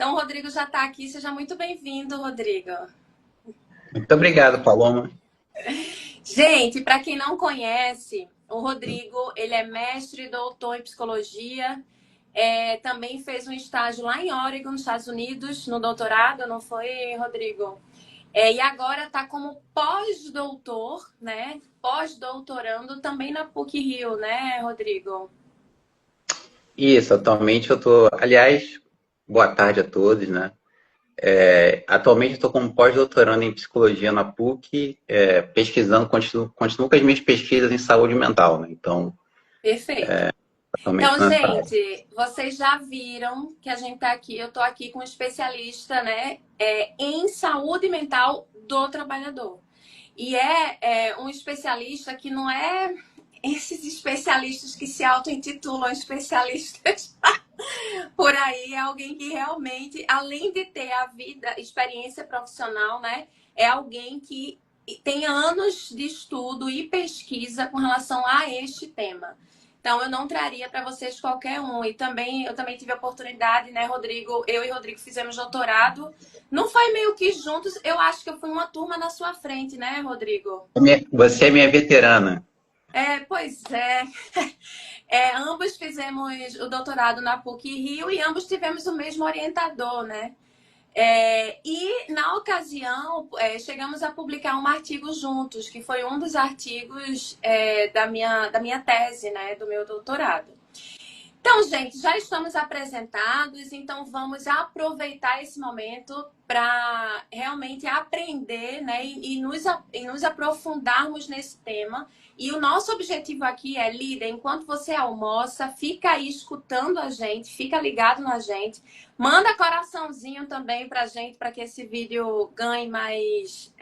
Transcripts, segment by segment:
Então, o Rodrigo já está aqui. Seja muito bem-vindo, Rodrigo. Muito obrigado, Paloma. Gente, para quem não conhece, o Rodrigo, ele é mestre e doutor em psicologia. Também fez um estágio lá em Oregon, nos Estados Unidos, no doutorado, não foi, Rodrigo? E agora está como pós-doutor, né? Pós-doutorando também na PUC-Rio, né, Rodrigo? Isso, atualmente eu estou. Aliás, boa tarde a todos, né? Atualmente eu estou como pós-doutorando em psicologia na PUC, pesquisando, continuo com as minhas pesquisas em saúde mental, né? Então, Perfeito. atualmente Então, estou nessa área. gente, vocês já viram que a gente tá aqui, eu tô aqui com um especialista, né, em saúde mental do trabalhador. E um especialista que não é esses especialistas que se auto-intitulam especialistas por aí, é alguém que realmente, além de ter a vida, experiência profissional, né, é alguém que tem anos de estudo e pesquisa com relação a este tema. Então, eu não traria para vocês qualquer um. E também, eu também tive a oportunidade, né, Rodrigo? Eu e Rodrigo fizemos doutorado. Não foi meio que juntos, eu acho que eu fui uma turma na sua frente, né, Rodrigo? Você é minha veterana. Pois é. Ambos fizemos o doutorado na PUC-Rio e ambos tivemos o mesmo orientador, né? E na ocasião, chegamos a publicar um artigo juntos, que foi um dos artigos da minha tese, né, do meu doutorado. Então, gente, já estamos apresentados, então vamos aproveitar esse momento para realmente aprender, né, e nos aprofundarmos nesse tema. E o nosso objetivo aqui é, líder, enquanto você almoça, fica aí escutando a gente, fica ligado na gente, manda coraçãozinho também para a gente, para que esse vídeo ganhe mais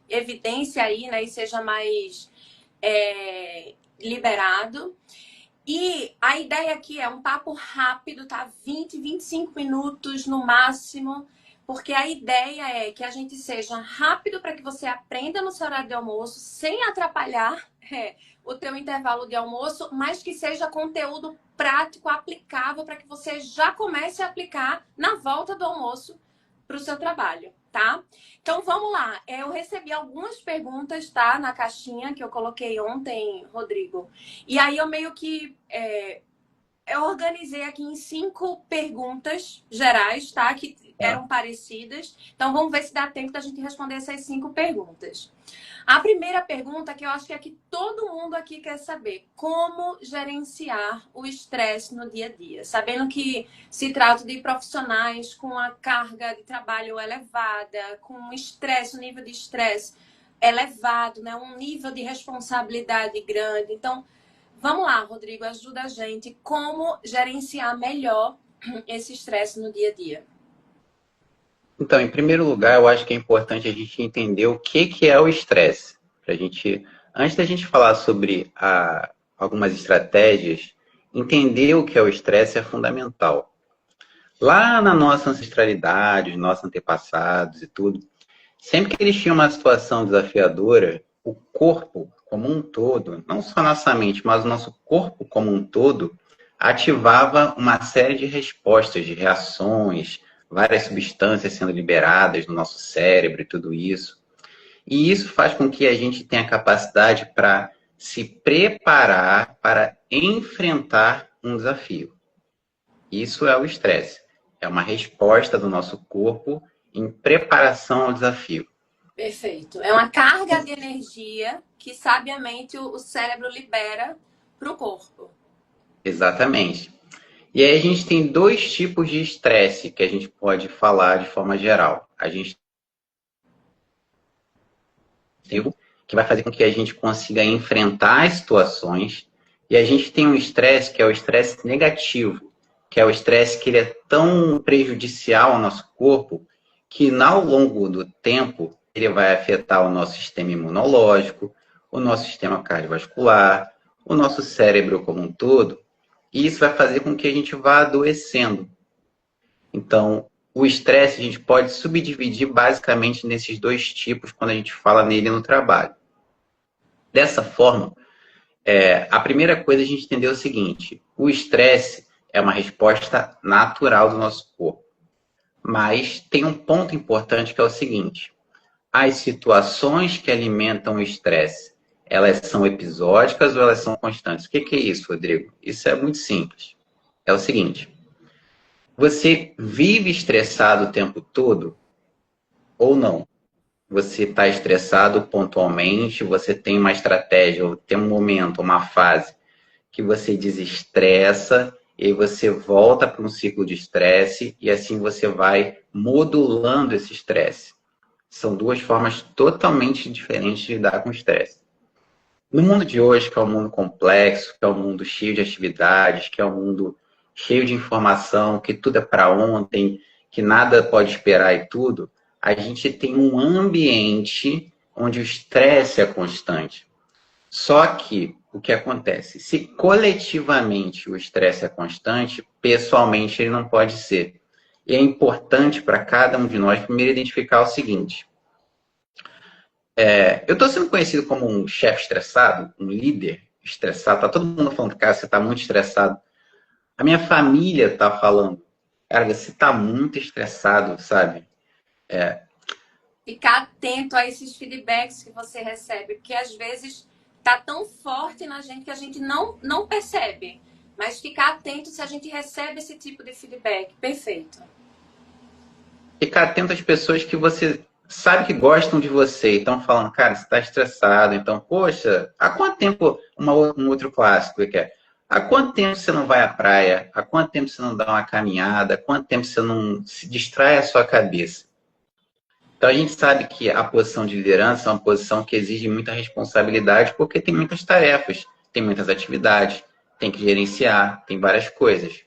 evidência aí, né, e seja mais liberado. E a ideia aqui é um papo rápido, tá? 20, 25 minutos no máximo, porque a ideia é que a gente seja rápido para que você aprenda no seu horário de almoço, sem atrapalhar o teu intervalo de almoço, mas que seja conteúdo prático, aplicável, para que você já comece a aplicar na volta do almoço para o seu trabalho, tá? Então, vamos lá. Eu recebi algumas perguntas, tá? Na caixinha que eu coloquei ontem, Rodrigo. E aí eu meio que eu organizei aqui em 5 perguntas gerais, tá? Que eram parecidas. Então, vamos ver se dá tempo da gente responder essas 5 perguntas. A primeira pergunta, que eu acho que é que todo mundo aqui quer saber: como gerenciar o estresse no dia a dia? Sabendo que se trata de profissionais com a carga de trabalho elevada, com um estresse, um nível de estresse elevado, né? Um nível de responsabilidade grande. Então, vamos lá, Rodrigo, ajuda a gente. Como gerenciar melhor esse estresse no dia a dia? Então, em primeiro lugar, eu acho que é importante a gente entender o que é o estresse. Antes da gente falar sobre algumas estratégias, entender o que é o estresse é fundamental. Lá na nossa ancestralidade, os nossos antepassados e tudo, sempre que eles tinham uma situação desafiadora, o corpo como um todo, não só a nossa mente, mas o nosso corpo como um todo, ativava uma série de respostas, de reações, várias substâncias sendo liberadas no nosso cérebro e tudo isso. E isso faz com que a gente tenha capacidade para se preparar para enfrentar um desafio. Isso é o estresse. É uma resposta do nosso corpo em preparação ao desafio. Perfeito. É uma carga de energia que sabiamente o cérebro libera para o corpo. Exatamente. E aí a gente tem dois tipos de estresse que a gente pode falar de forma geral. A gente tem o que vai fazer com que a gente consiga enfrentar as situações, e a gente tem um estresse que é o estresse negativo, que é o estresse que ele é tão prejudicial ao nosso corpo que ao longo do tempo ele vai afetar o nosso sistema imunológico, o nosso sistema cardiovascular, o nosso cérebro como um todo, e isso vai fazer com que a gente vá adoecendo. Então, o estresse a gente pode subdividir basicamente nesses dois tipos quando a gente fala nele no trabalho. Dessa forma, a primeira coisa a gente entender é o seguinte: o estresse é uma resposta natural do nosso corpo. Mas tem um ponto importante que é o seguinte: as situações que alimentam o estresse, elas são episódicas ou elas são constantes? O que é isso, Rodrigo? Isso é muito simples. É o seguinte: você vive estressado o tempo todo ou não? Você está estressado pontualmente, você tem uma estratégia, ou tem um momento, uma fase que você desestressa e aí você volta para um ciclo de estresse e assim você vai modulando esse estresse. São duas formas totalmente diferentes de lidar com o estresse. No mundo de hoje, que é um mundo complexo, que é um mundo cheio de atividades, que é um mundo cheio de informação, que tudo é para ontem, que nada pode esperar e tudo, a gente tem um ambiente onde o estresse é constante. Só que o que acontece? Se coletivamente o estresse é constante, pessoalmente ele não pode ser. E é importante para cada um de nós primeiro identificar o seguinte: eu estou sendo conhecido como um chefe estressado, um líder estressado. Tá todo mundo falando, cara, você está muito estressado. A minha família está falando, cara, você está muito estressado, sabe? Ficar atento a esses feedbacks que você recebe, porque às vezes tá tão forte na gente que a gente não percebe. Mas ficar atento se a gente recebe esse tipo de feedback. Perfeito. Ficar atento às pessoas que você sabe que gostam de você e estão falando, cara, você está estressado. Então, poxa, há quanto tempo, um outro clássico que é, há quanto tempo você não vai à praia? Há quanto tempo você não dá uma caminhada? Há quanto tempo você não se distrai a sua cabeça? Então, a gente sabe que a posição de liderança é uma posição que exige muita responsabilidade porque tem muitas tarefas, tem muitas atividades, tem que gerenciar, tem várias coisas.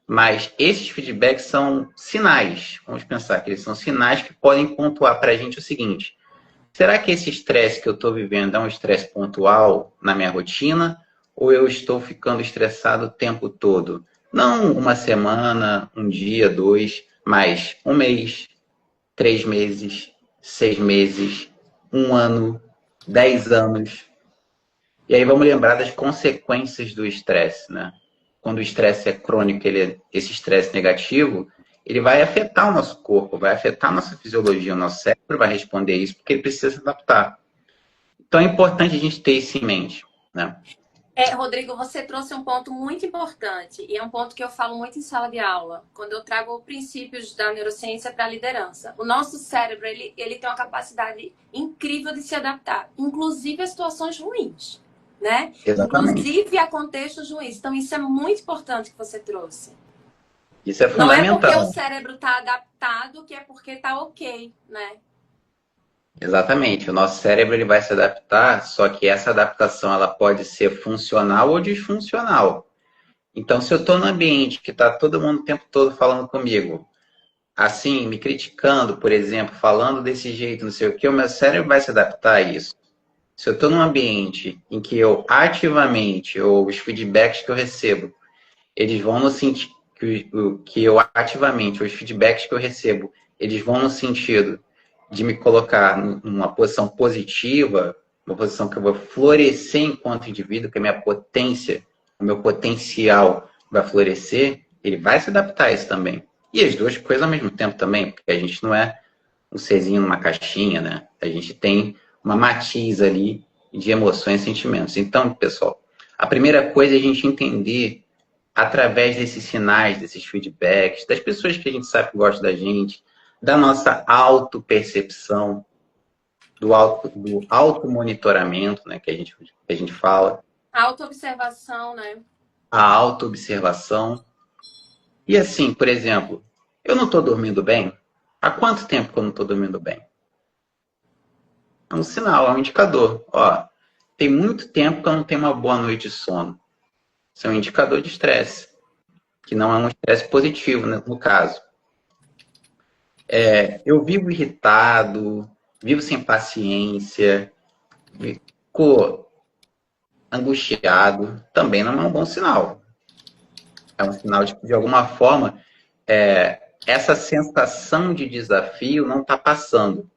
Mas esses feedbacks são sinais. Vamos pensar que eles são sinais que podem pontuar para a gente o seguinte: será que esse estresse que eu estou vivendo é um estresse pontual na minha rotina? Ou eu estou ficando estressado o tempo todo? Não uma semana, um dia, dois, mas um mês, 3 meses, 6 meses, um ano, 10 anos. E aí vamos lembrar das consequências do estresse, né? Quando o estresse é crônico, esse estresse negativo, ele vai afetar o nosso corpo, vai afetar a nossa fisiologia, o nosso cérebro vai responder isso porque ele precisa se adaptar. Então é importante a gente ter isso em mente, né? Rodrigo, você trouxe um ponto muito importante e é um ponto que eu falo muito em sala de aula, quando eu trago princípios da neurociência para a liderança. O nosso cérebro, ele tem uma capacidade incrível de se adaptar, inclusive a situações ruins, né? Exatamente. Inclusive a contextos ruins. Então, isso é muito importante que você trouxe. Isso é Não é porque o fundamental. cérebro está adaptado que é porque está ok, né? Exatamente. O nosso cérebro ele vai se adaptar, só que essa adaptação ela pode ser funcional ou disfuncional. Então, se eu estou num ambiente que está todo mundo o tempo todo falando comigo, assim, me criticando, por exemplo, falando desse jeito, não sei o que, o meu cérebro vai se adaptar a isso. Se eu estou num ambiente em que eu ativamente, ou os feedbacks que eu recebo, eles vão no sentido que eu ativamente, os feedbacks que eu recebo, eles vão no sentido de me colocar numa posição positiva, uma posição que eu vou florescer enquanto indivíduo, que a minha potência, o meu potencial vai florescer, ele vai se adaptar a isso também. E as duas coisas ao mesmo tempo também, porque a gente não é um serzinho numa caixinha, né? A gente tem uma matiz ali de emoções e sentimentos. Então, pessoal, a primeira coisa é a gente entender através desses sinais, desses feedbacks, das pessoas que a gente sabe que gostam da gente, da nossa autopercepção, do automonitoramento, né, que a gente fala, Autoobservação, né? a autoobservação. E assim, por exemplo, eu não estou dormindo bem? Há quanto tempo que eu não estou dormindo bem? É um sinal, é um indicador. Ó, tem muito tempo que eu não tenho uma boa noite de sono. Isso é um indicador de estresse, que não é um estresse positivo, né, no caso. Eu vivo irritado, vivo sem paciência, fico angustiado, também não é um bom sinal. É um sinal de que, de alguma forma, essa sensação de desafio não está passando.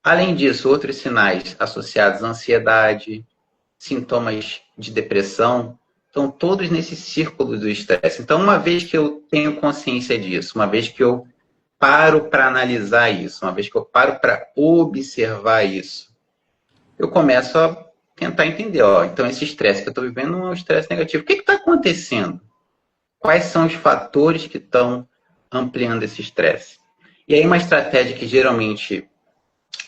Além disso, outros sinais associados à ansiedade, sintomas de depressão, estão todos nesse círculo do estresse. Então, uma vez que eu tenho consciência disso, uma vez que eu paro para analisar isso, uma vez que eu paro para observar isso, eu começo a tentar entender, ó, então esse estresse que eu estou vivendo não é um estresse negativo. O que está acontecendo? Quais são os fatores que estão ampliando esse estresse? E aí uma estratégia que geralmente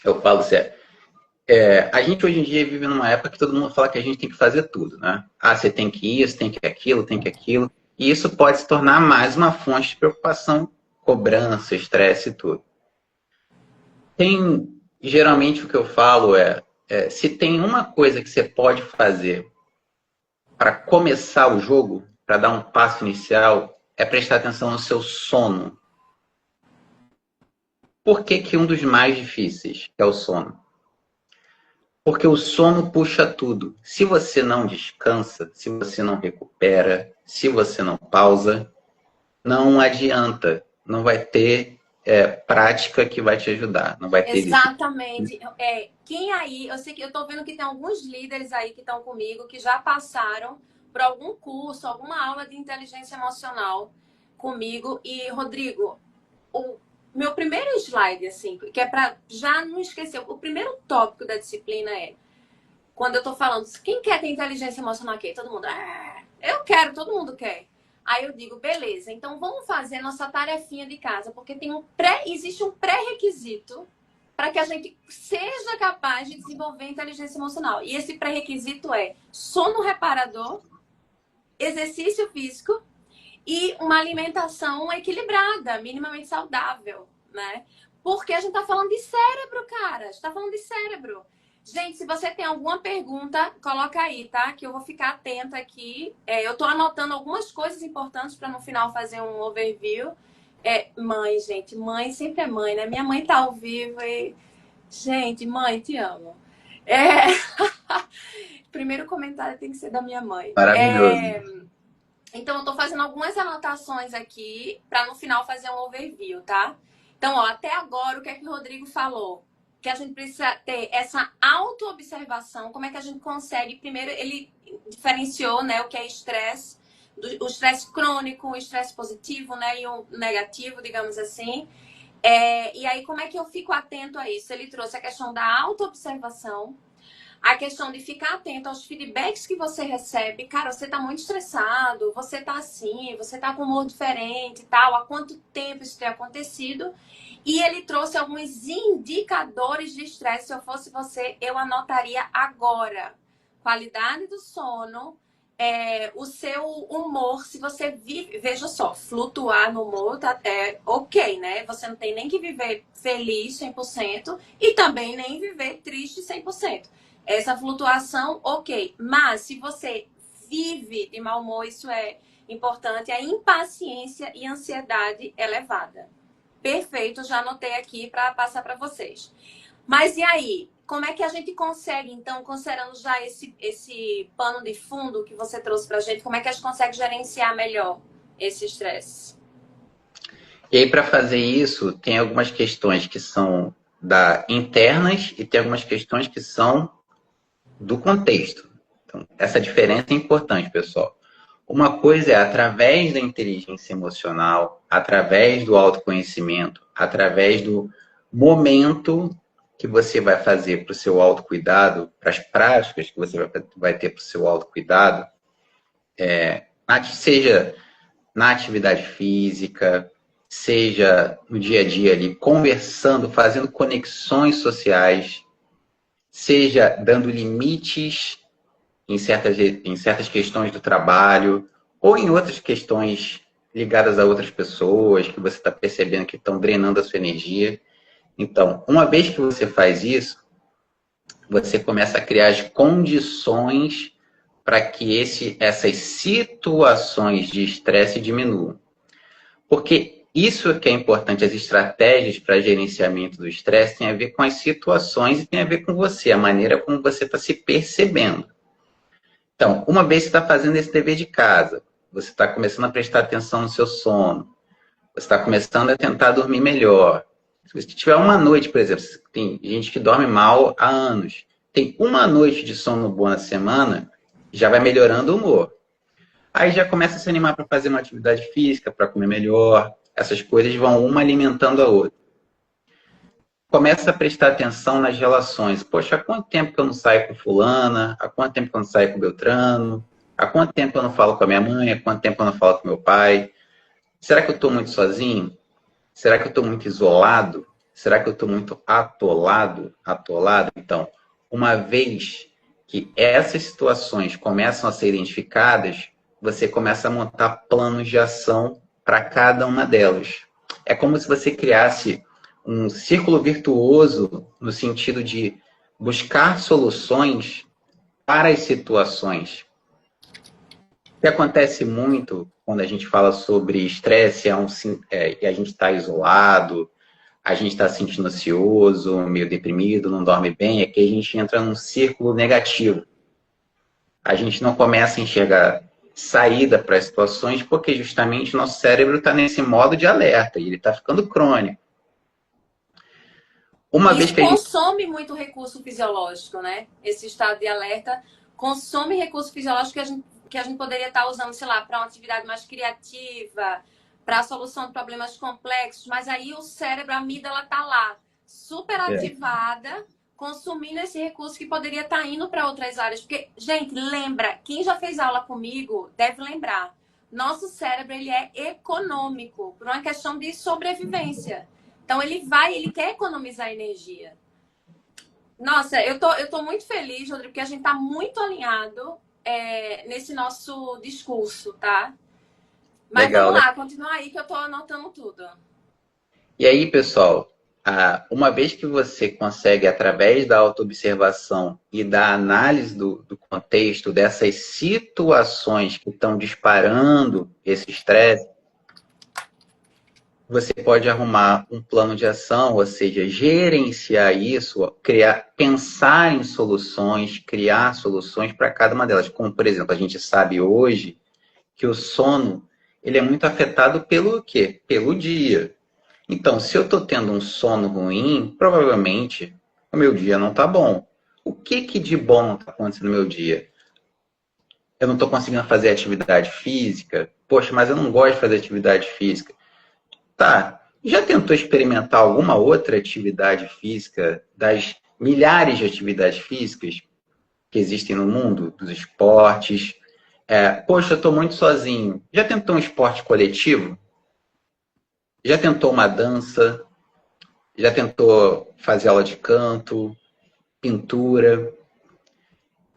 eu falo sério, a gente hoje em dia vive numa época que todo mundo fala que a gente tem que fazer tudo, né? Ah, você tem que isso, tem que aquilo, tem que aquilo. E isso pode se tornar mais uma fonte de preocupação, cobrança, estresse e tudo. Geralmente o que eu falo se tem uma coisa que você pode fazer para começar o jogo, para dar um passo inicial, é prestar atenção no seu sono. Por que que um dos mais difíceis é o sono? Porque o sono puxa tudo. Se você não descansa, se você não recupera, se você não pausa, não adianta. Não vai ter prática que vai te ajudar. Não vai ter Exatamente. Quem aí, eu sei que eu tô vendo que tem alguns líderes aí que estão comigo que já passaram por algum curso, alguma aula de inteligência emocional comigo. E, Rodrigo, o meu primeiro slide, assim, que é para já não esquecer, o primeiro tópico da disciplina quando eu tô falando, quem quer ter inteligência emocional aqui? Todo mundo, eu quero, todo mundo quer. Aí eu digo, beleza, então vamos fazer nossa tarefinha de casa, porque existe um pré-requisito para que a gente seja capaz de desenvolver inteligência emocional. E esse pré-requisito é sono reparador, exercício físico e uma alimentação equilibrada, minimamente saudável, né? Porque a gente tá falando de cérebro, cara. A gente tá falando de cérebro. Gente, se você tem alguma pergunta, coloca aí, tá? Que eu vou ficar atenta aqui. Eu tô anotando algumas coisas importantes para no final fazer um overview. Mãe, gente. Mãe sempre é mãe, né? Minha mãe tá ao vivo e... Gente, mãe, te amo. Primeiro comentário tem que ser da minha mãe. maravilhoso. Então, eu tô fazendo algumas anotações aqui para no final fazer um overview, tá? Então, ó, até agora, o que é que o Rodrigo falou? Que a gente precisa ter essa auto-observação. Como é que a gente consegue? Primeiro, ele diferenciou, né, o que é estresse, o estresse crônico, o estresse positivo, né, e o negativo, digamos assim. E aí, como é que eu fico atento a isso? Ele trouxe a questão da auto-observação, a questão de ficar atento aos feedbacks que você recebe. Cara, você tá muito estressado, você tá assim, você tá com humor diferente e tal. Há quanto tempo isso tem acontecido? E ele trouxe alguns indicadores de estresse. Se eu fosse você, eu anotaria agora. Qualidade do sono, o seu humor. Se você vive... Veja só, flutuar no humor ok, né? Você não tem nem que viver feliz 100% e também nem viver triste 100%. Essa flutuação, ok. Mas se você vive de mau humor, isso é importante. A impaciência e ansiedade elevada. Perfeito, já anotei aqui para passar para vocês. Mas e aí? Como é que a gente consegue, então, considerando já esse pano de fundo que você trouxe para a gente, como é que a gente consegue gerenciar melhor esse estresse? E aí, para fazer isso, tem algumas questões que são internas e tem algumas questões que são do contexto. Então, essa diferença é importante, pessoal. Uma coisa é através da inteligência emocional, através do autoconhecimento, através do momento que você vai fazer para o seu autocuidado, para as práticas que você vai ter para o seu autocuidado, seja na atividade física, seja no dia a dia ali, conversando, fazendo conexões sociais, seja dando limites em certas questões do trabalho ou em outras questões ligadas a outras pessoas que você está percebendo que estão drenando a sua energia. Então, uma vez que você faz isso, você começa a criar as condições para que essas situações de estresse diminuam. Porque isso que é importante, as estratégias para gerenciamento do estresse tem a ver com as situações e tem a ver com você, a maneira como você está se percebendo. Então, uma vez que você está fazendo esse dever de casa, você está começando a prestar atenção no seu sono, você está começando a tentar dormir melhor. Se você tiver uma noite, por exemplo, tem gente que dorme mal há anos, tem uma noite de sono boa na semana, já vai melhorando o humor. Aí já começa a se animar para fazer uma atividade física, para comer melhor. Essas coisas vão uma alimentando a outra. Começa a prestar atenção nas relações. Poxa, há quanto tempo que eu não saio com fulana? Há quanto tempo que eu não saio com Beltrano? Há quanto tempo que eu não falo com a minha mãe? Há quanto tempo que eu não falo com meu pai? Será que eu estou muito sozinho? Será que eu estou muito isolado? Será que eu estou muito atolado? Então, uma vez que essas situações começam a ser identificadas, você começa a montar planos de ação para cada uma delas. É como se você criasse um círculo virtuoso no sentido de buscar soluções para as situações. O que acontece muito quando a gente fala sobre estresse e a gente está isolado, a gente está se sentindo ansioso, meio deprimido, não dorme bem, é que a gente entra num círculo negativo. A gente não começa a enxergar saída para as situações porque justamente nosso cérebro está nesse modo de alerta e ele está ficando crônico. Uma vez Isso que a gente... consome muito recurso fisiológico, né? Esse estado de alerta consome recurso fisiológico que a gente poderia estar usando, sei lá, para uma atividade mais criativa, para a solução de problemas complexos, mas aí o cérebro, a amígdala está lá, super ativada, consumindo esse recurso que poderia estar indo para outras áreas. Porque, gente, lembra, quem já fez aula comigo deve lembrar, nosso cérebro ele é econômico, por uma questão de sobrevivência. Então ele quer economizar energia. Nossa, eu tô muito feliz, Rodrigo, porque a gente tá muito alinhado nesse nosso discurso, tá? Mas Legal, vamos né? lá, continua aí que eu tô anotando tudo. E aí, pessoal, uma vez que você consegue, através da autoobservação e da análise do contexto, dessas situações que estão disparando esse estresse, você pode arrumar um plano de ação, ou seja, gerenciar isso, pensar em soluções, criar soluções para cada uma delas. Como, por exemplo, a gente sabe hoje que o sono ele é muito afetado pelo quê? Pelo dia. Então, se eu estou tendo um sono ruim, provavelmente o meu dia não está bom. O que de bom está acontecendo no meu dia? Eu não estou conseguindo fazer atividade física? Poxa, mas eu não gosto de fazer atividade física. Tá, já tentou experimentar alguma outra atividade física das milhares de atividades físicas que existem no mundo, dos esportes? Poxa, eu estou muito sozinho. Já tentou um esporte coletivo? Já tentou uma dança? Já tentou fazer aula de canto, pintura?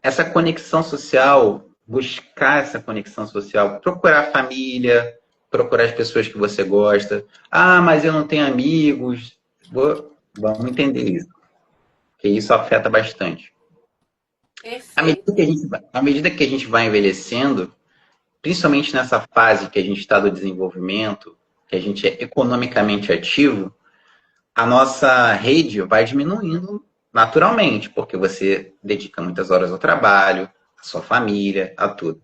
Essa conexão social, buscar essa conexão social, procurar a família, procurar as pessoas que você gosta. Ah, mas eu não tenho amigos. Vamos entender isso, porque isso afeta bastante. Perfeito. À medida que a gente vai envelhecendo, principalmente nessa fase que a gente está do desenvolvimento, que a gente é economicamente ativo, a nossa rede vai diminuindo naturalmente, porque você dedica muitas horas ao trabalho, à sua família, a tudo.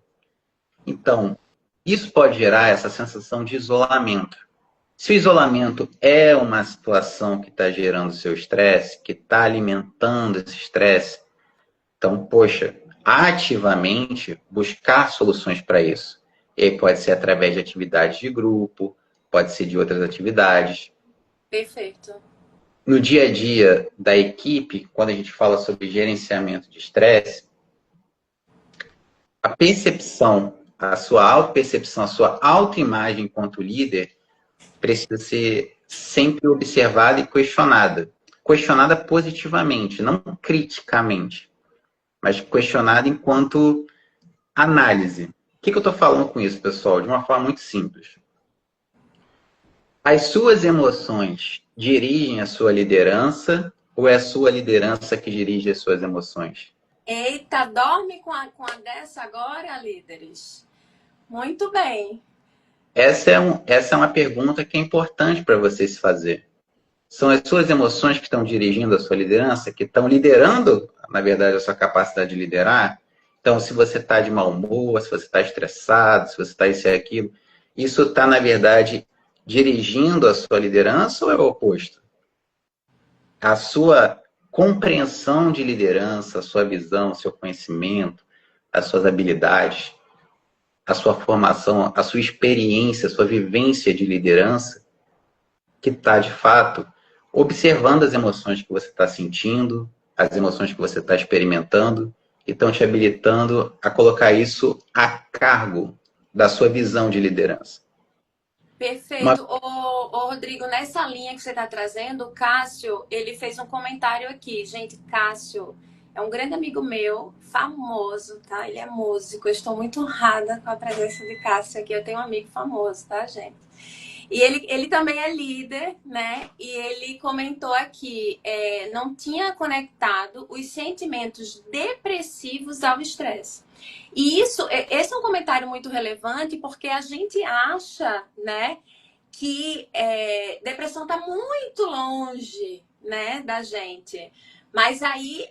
Então, isso pode gerar essa sensação de isolamento. Se o isolamento é uma situação que está gerando seu estresse, que está alimentando esse estresse, então, poxa, ativamente buscar soluções para isso. E aí pode ser através de atividades de grupo, pode ser de outras atividades. Perfeito. No dia a dia da equipe, quando a gente fala sobre gerenciamento de estresse, a percepção, a sua autopercepção, a sua autoimagem enquanto líder precisa ser sempre observada e questionada. Questionada positivamente, não criticamente, mas questionada enquanto análise. O que eu estou falando com isso, pessoal? De uma forma muito simples. As suas emoções dirigem a sua liderança ou é a sua liderança que dirige as suas emoções? Eita, dorme com a dessa agora, líderes? Muito bem. Essa é uma pergunta que é importante para você se fazer. São as suas emoções que estão dirigindo a sua liderança, que estão liderando, na verdade, a sua capacidade de liderar? Então, se você está de mau humor, se você está estressado, se você está isso e aquilo, isso está, na verdade, dirigindo a sua liderança ou é o oposto? A sua compreensão de liderança, a sua visão, o seu conhecimento, as suas habilidades, a sua formação, a sua experiência, a sua vivência de liderança, que está, de fato, observando as emoções que você está sentindo, as emoções que você está experimentando, e estão te habilitando a colocar isso a cargo da sua visão de liderança. Uma... Perfeito. Rodrigo, nessa linha que você está trazendo, o Cássio, ele fez um comentário aqui. Gente, Cássio é um grande amigo meu, famoso, tá? Ele é músico. Eu estou muito honrada com a presença de Cássio aqui. Eu tenho um amigo famoso, tá, gente? E ele também é líder, né? E ele comentou aqui, não tinha conectado os sentimentos depressivos ao estresse. E esse é um comentário muito relevante porque a gente acha, né, que depressão está muito longe, né, da gente. Mas aí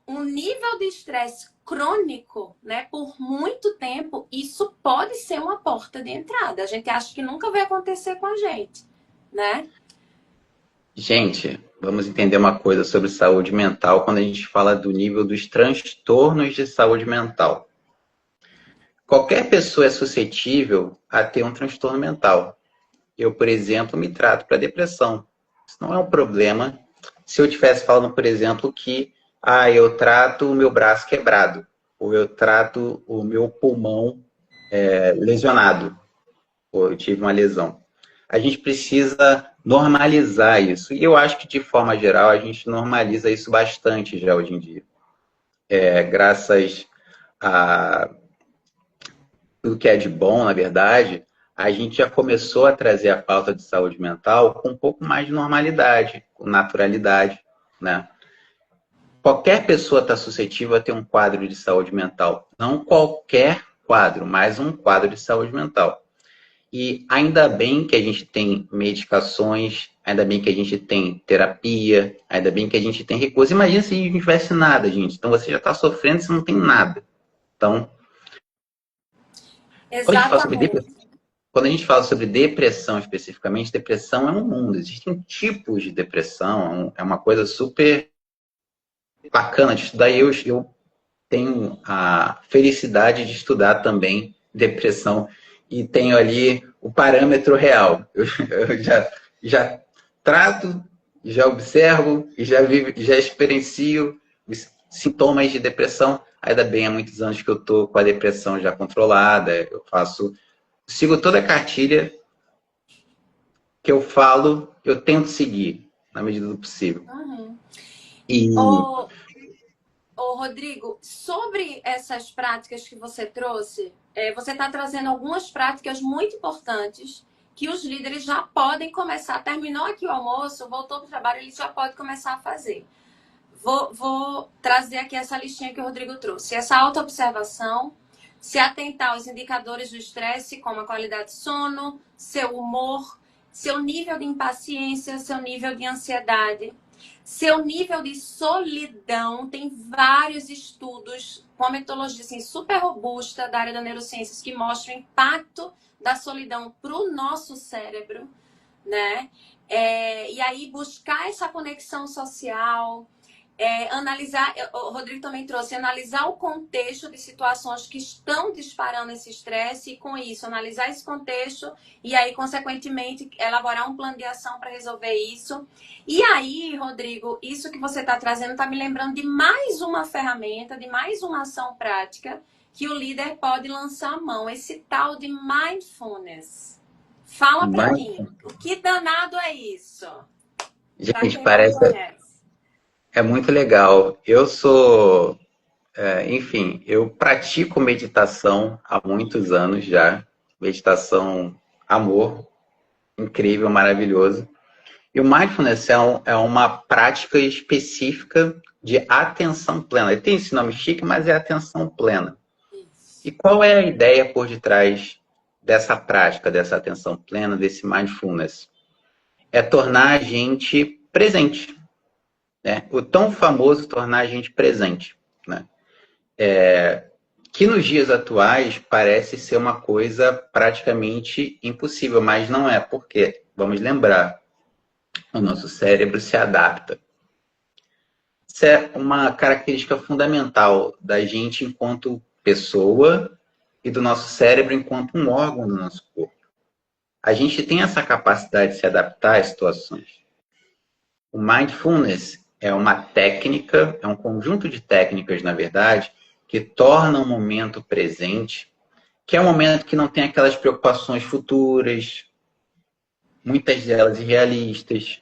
um nível de estresse crônico, né, por muito tempo, isso pode ser uma porta de entrada. A gente acha que nunca vai acontecer com a gente, né? Gente, vamos entender uma coisa sobre saúde mental quando a gente fala do nível dos transtornos de saúde mental. Qualquer pessoa é suscetível a ter um transtorno mental. Eu, por exemplo, me trato para depressão. Isso não é um problema se eu estivesse falando, por exemplo, que eu trato o meu braço quebrado, ou eu trato o meu pulmão lesionado, ou eu tive uma lesão. A gente precisa normalizar isso. E eu acho que, de forma geral, a gente normaliza isso bastante já hoje em dia. Graças a tudo que é de bom, na verdade, a gente já começou a trazer a pauta de saúde mental com um pouco mais de normalidade, com naturalidade, né? Qualquer pessoa está suscetível a ter um quadro de saúde mental. Não qualquer quadro, mas um quadro de saúde mental. E ainda bem que a gente tem medicações, ainda bem que a gente tem terapia, ainda bem que a gente tem recurso. Imagina se não tivesse nada, gente. Então você já está sofrendo se não tem nada. Então, quando a gente fala sobre Exatamente. depressão, quando a gente fala sobre depressão especificamente, depressão é um mundo. Existem tipos de depressão, é uma coisa super bacana de estudar. E eu tenho a felicidade de estudar também depressão e tenho ali o parâmetro real. Eu já trato, já observo, já experiencio os sintomas de depressão. Ainda bem, há muitos anos que eu estou com a depressão já controlada. Sigo toda a cartilha que eu falo, eu tento seguir na medida do possível. Uhum. E Rodrigo, sobre essas práticas que você trouxe, você está trazendo algumas práticas muito importantes que os líderes já podem começar. Terminou aqui o almoço, voltou para o trabalho, eles já podem começar a fazer. Vou trazer aqui essa listinha que o Rodrigo trouxe. Essa autoobservação, se atentar aos indicadores do estresse, como a qualidade de sono, seu humor, seu nível de impaciência, seu nível de ansiedade, seu nível de solidão. Tem vários estudos com uma metodologia assim, super robusta da área da neurociências que mostram o impacto da solidão para o nosso cérebro, né? E aí buscar essa conexão social, analisar, o Rodrigo também trouxe, analisar o contexto de situações que estão disparando esse estresse e, com isso, analisar esse contexto e aí, consequentemente, elaborar um plano de ação para resolver isso. E aí, Rodrigo, isso que você está trazendo está me lembrando de mais uma ferramenta, de mais uma ação prática que o líder pode lançar a mão, esse tal de mindfulness. Fala para mim, o que danado é isso? gente, é muito legal. Enfim, eu pratico meditação há muitos anos já. Meditação, amor, incrível, maravilhoso. E o mindfulness é uma prática específica de atenção plena. Ele tem esse nome chique, mas é atenção plena. E qual é a ideia por detrás dessa prática, dessa atenção plena, desse mindfulness? É tornar a gente presente. Né? O tão famoso tornar a gente presente. Né? Que nos dias atuais parece ser uma coisa praticamente impossível, mas não é, porque, vamos lembrar, o nosso cérebro se adapta. Isso é uma característica fundamental da gente enquanto pessoa e do nosso cérebro enquanto um órgão do nosso corpo. A gente tem essa capacidade de se adaptar às situações. O mindfulness é uma técnica, é um conjunto de técnicas, na verdade, que torna o momento presente, que é um momento que não tem aquelas preocupações futuras, muitas delas irrealistas,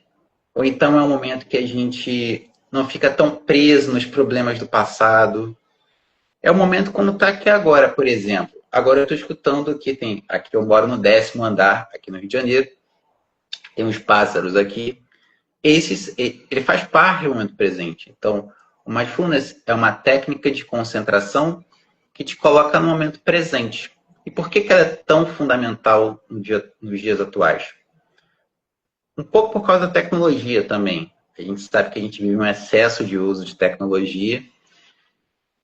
ou então é um momento que a gente não fica tão preso nos problemas do passado. É o momento como está aqui agora, por exemplo. Agora eu estou escutando que tem. Aqui eu moro no 10º andar, aqui no Rio de Janeiro. Tem uns pássaros aqui. Ele faz parte do momento presente. Então, o mindfulness é uma técnica de concentração que te coloca no momento presente. E por que ela é tão fundamental nos dias atuais? Um pouco por causa da tecnologia também. A gente sabe que a gente vive um excesso de uso de tecnologia.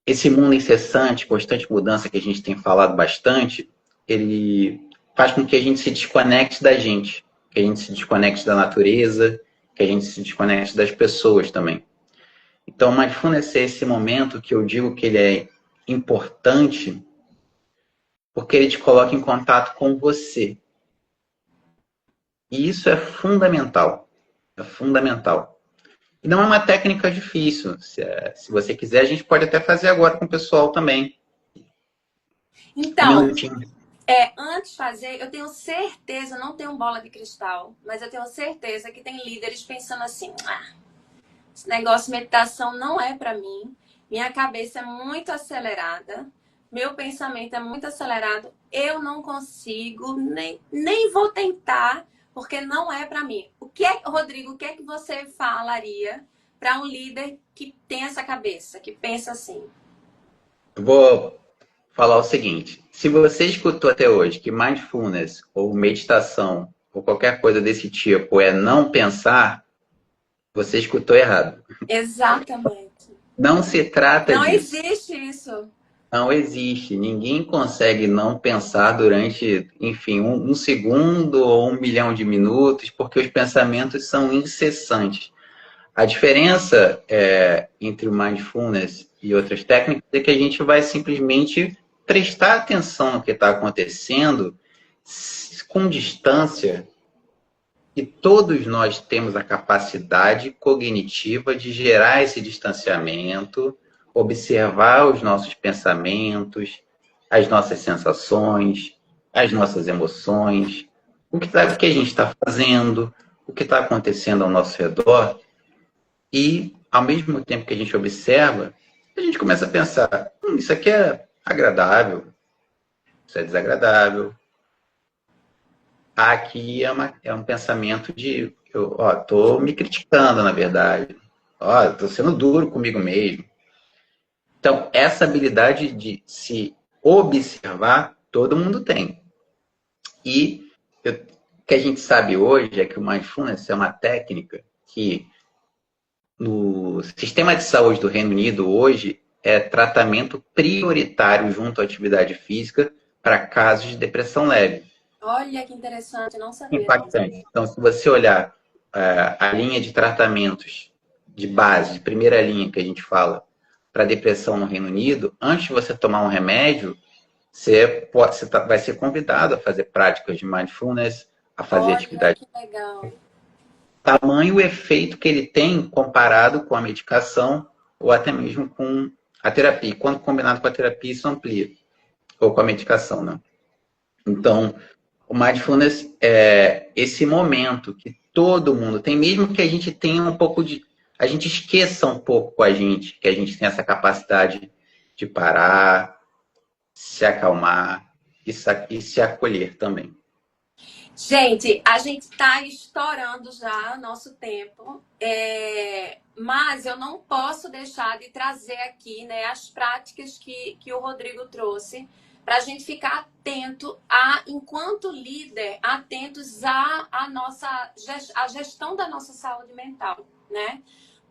Esse mundo incessante, constante mudança que a gente tem falado bastante, ele faz com que a gente se desconecte da gente, que a gente se desconecte da natureza, que a gente se desconecte das pessoas também. Então, o mindfulness é esse momento que eu digo que ele é importante porque ele te coloca em contato com você. E isso é fundamental. É fundamental. E não é uma técnica difícil. Se você quiser, a gente pode até fazer agora com o pessoal também. Um Então, minutinho. antes de fazer, eu tenho certeza, não tenho bola de cristal, mas eu tenho certeza que tem líderes pensando assim: esse negócio de meditação não é para mim, minha cabeça é muito acelerada, meu pensamento é muito acelerado, eu não consigo, nem vou tentar, porque não é para mim. Rodrigo, o que é que você falaria para um líder que tem essa cabeça, que pensa assim? Eu vou falar o seguinte: se você escutou até hoje que mindfulness ou meditação ou qualquer coisa desse tipo é não pensar, você escutou errado. Exatamente. Não se trata Não disso. existe isso. Não existe. Ninguém consegue não pensar durante, enfim, um segundo ou 1 milhão de minutos, porque os pensamentos são incessantes. A diferença entre o mindfulness e outras técnicas é que a gente vai simplesmente prestar atenção no que está acontecendo com distância, e todos nós temos a capacidade cognitiva de gerar esse distanciamento, observar os nossos pensamentos, as nossas sensações, as nossas emoções, o que a gente está fazendo, o que está acontecendo ao nosso redor. E, ao mesmo tempo que a gente observa, a gente começa a pensar: isso aqui é agradável, isso é desagradável. Aqui é um pensamento de, tô me criticando, na verdade. Tô sendo duro comigo mesmo. Então, essa habilidade de se observar, todo mundo tem. E o que a gente sabe hoje é que o mindfulness é uma técnica que, no sistema de saúde do Reino Unido, hoje, é tratamento prioritário junto à atividade física para casos de depressão leve. Olha que interessante, eu não sabia disso. Impactante. Então, se você olhar a linha de tratamentos de base, de primeira linha que a gente fala, para depressão no Reino Unido, antes de você tomar um remédio, você vai ser convidado a fazer práticas de mindfulness, a fazer Olha atividade. que legal. Tamanho o efeito que ele tem comparado com a medicação ou até mesmo com a terapia. Quando combinado com a terapia, isso amplia. Ou com a medicação, né? Então, o mindfulness é esse momento que todo mundo tem, mesmo que a gente tenha um pouco de. A gente esqueça um pouco com a gente, que a gente tem essa capacidade de parar, se acalmar e se acolher também. Gente, a gente está estourando já nosso tempo, mas eu não posso deixar de trazer aqui, né, as práticas que o Rodrigo trouxe para a gente ficar atento enquanto líder, atentos à gestão da nossa saúde mental, né?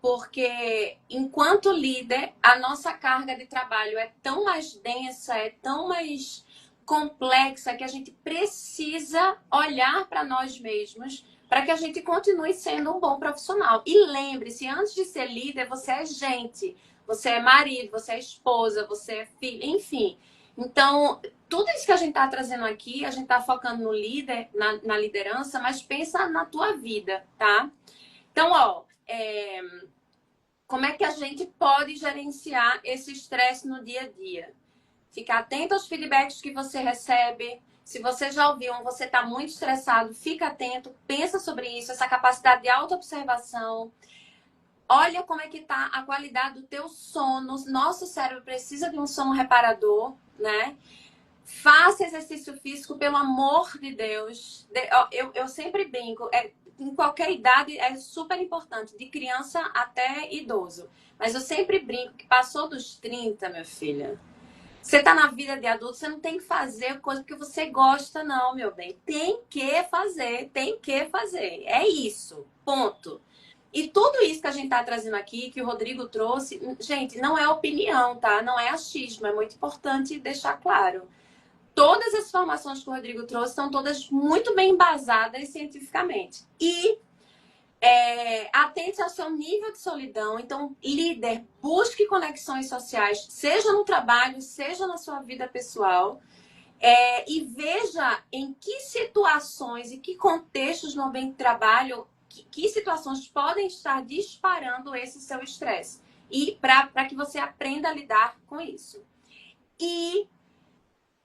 Porque enquanto líder, a nossa carga de trabalho é tão mais densa, é tão mais complexa, que a gente precisa olhar para nós mesmos para que a gente continue sendo um bom profissional. E lembre-se, antes de ser líder, você é gente, você é marido, você é esposa, você é filho, enfim. Então, tudo isso que a gente está trazendo aqui, a gente está focando no líder, na liderança, mas pensa na tua vida, tá? Então, ó, como é que a gente pode gerenciar esse estresse no dia a dia? Ficar atento aos feedbacks que você recebe. Se você já ouviu, você está muito estressado, fica atento, pensa sobre isso, essa capacidade de autoobservação. Olha como é que está a qualidade do teu sono. Nosso cérebro precisa de um sono reparador, né? Faça exercício físico, pelo amor de Deus. Eu sempre brinco, em qualquer idade é super importante, de criança até idoso. Mas eu sempre brinco que passou dos 30, minha filha. Você tá na vida de adulto, você não tem que fazer coisa porque você gosta, não, meu bem. Tem que fazer, tem que fazer. É isso, ponto. E tudo isso que a gente tá trazendo aqui, que o Rodrigo trouxe, gente, não é opinião, tá? Não é achismo, é muito importante deixar claro. Todas as informações que o Rodrigo trouxe são todas muito bem embasadas cientificamente. E atente ao seu nível de solidão. Então, líder, busque conexões sociais, seja no trabalho, seja na sua vida pessoal. E veja em que situações e que contextos no ambiente de trabalho, que situações podem estar disparando esse seu estresse. E para que você aprenda a lidar com isso. E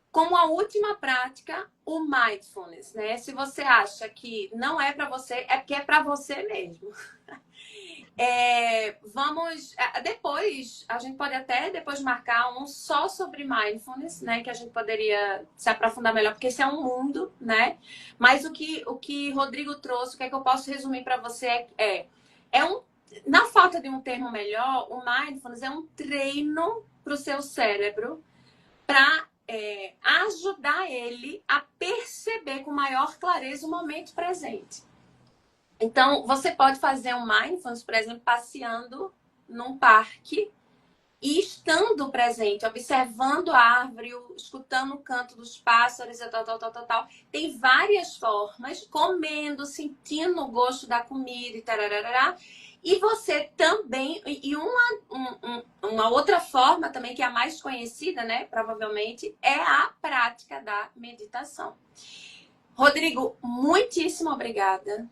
como a última prática, o mindfulness, né? Se você acha que não é para você, é porque é para você mesmo. Vamos depois, a gente pode até depois marcar um só sobre mindfulness, né? Que a gente poderia se aprofundar melhor, porque esse é um mundo, né? Mas o que Rodrigo trouxe, o que é que eu posso resumir para você na falta de um termo melhor, o mindfulness é um treino para o seu cérebro para ajudar ele a perceber com maior clareza o momento presente. Então, você pode fazer um mindfulness, por exemplo, passeando num parque e estando presente, observando a árvore, escutando o canto dos pássaros e tal. Tem várias formas, comendo, sentindo o gosto da comida e tararará. E você também, uma outra forma também, que é a mais conhecida, né, provavelmente, é a prática da meditação. Rodrigo, muitíssimo obrigada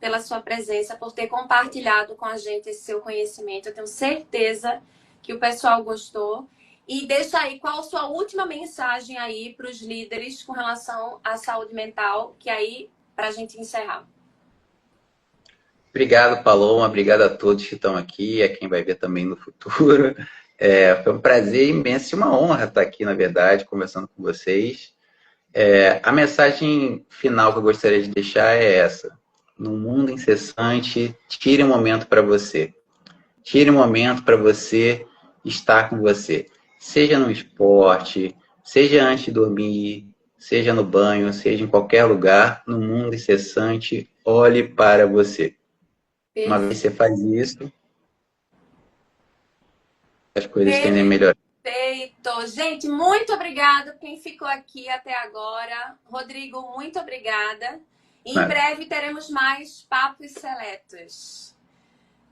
pela sua presença, por ter compartilhado com a gente esse seu conhecimento. Eu tenho certeza que o pessoal gostou. E deixa aí, qual a sua última mensagem aí para os líderes com relação à saúde mental, que aí, para a gente encerrar. Obrigado, Paloma. Obrigado a todos que estão aqui, a quem vai ver também no futuro. Foi um prazer imenso e uma honra estar aqui, na verdade, conversando com vocês. A mensagem final que eu gostaria de deixar é essa. No mundo incessante, tire um momento para você. Tire um momento para você estar com você. Seja no esporte, seja antes de dormir, seja no banho, seja em qualquer lugar, no mundo incessante, olhe para você. Uma vez que você faz isso, as coisas tendem a melhorar. Perfeito. Gente, muito obrigada quem ficou aqui até agora. Rodrigo, muito obrigada. Em breve teremos mais papos seletos.